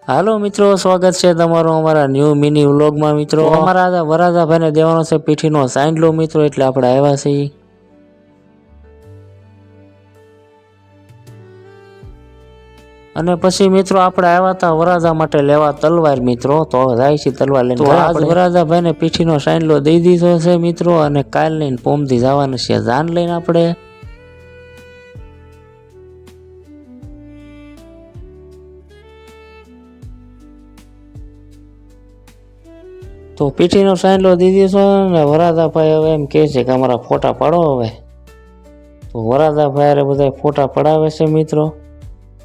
હાલો મિત્રો, સ્વાગત છે તમારું અમારા ન્યૂ મિની વ્લોગમાં મિત્રો। અમારા વરાજાભાઈને દેવાનો છે પીઠીનો સાંડલો મિત્રો, એટલે આપણે આવ્યા છીએ। અને પછી મિત્રો આપણે આવ્યા હતા વરાજા માટે લેવા તલવાર મિત્રો। તો જાય છે તલવાર લઈને। તો આજ વરાજાભાઈને પીઠીનો સાંડલો દઈ દીધો છે મિત્રો, અને કાલ લઈને પોમથી જવાનું છે જાન લઈને આપણે। તો પીઠીનો સાંડલો દીધી છે ને વરાજાભાઈ હવે એમ કહે છે કે અમારા ફોટા પાડો હવે। તો વરાજાભાઈ અરે બધા ફોટા પડાવે છે મિત્રો।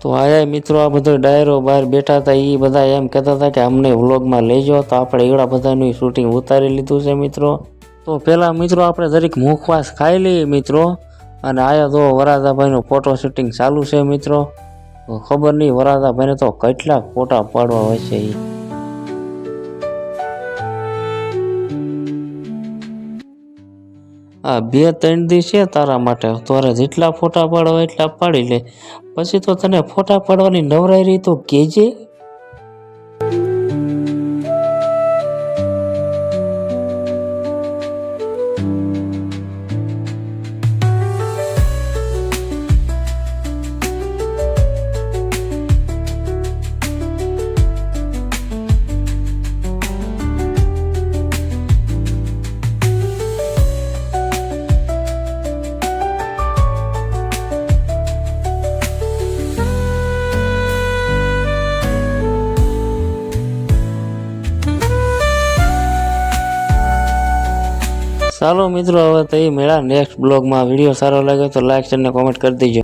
તો આયા મિત્રો આ બધો ડાયરો બહાર બેઠા હતા, એ બધા એમ કહેતા હતા કે અમને વ્લોગમાં લઈ જાઓ। તો આપણે એવડા બધાનું શૂટિંગ ઉતારી લીધું છે મિત્રો। તો પહેલાં મિત્રો આપણે જરીક મુખવાસ ખાઈ લઈએ મિત્રો, અને આયા તો વરાજાભાઈનું ફોટો શૂટિંગ ચાલુ છે મિત્રો। તો ખબર નહીં વરાજાભાઈને તો કેટલાક ફોટા પાડવા હોય છે એ। આ 2-3 દી છે તારા માટે, તારે જેટલા ફોટા પાડવા હોય એટલા પાડી લે, પછી તો તને ફોટા પાડવાની નવરાઈ રહી તો કહેજે। ચાલો મિત્રો, હવે તો એ મેળા નેક્સ્ટ બ્લોગમાં। વિડીયો સારો લાગે તો લાઈક અને કોમેન્ટ કરી દેજો।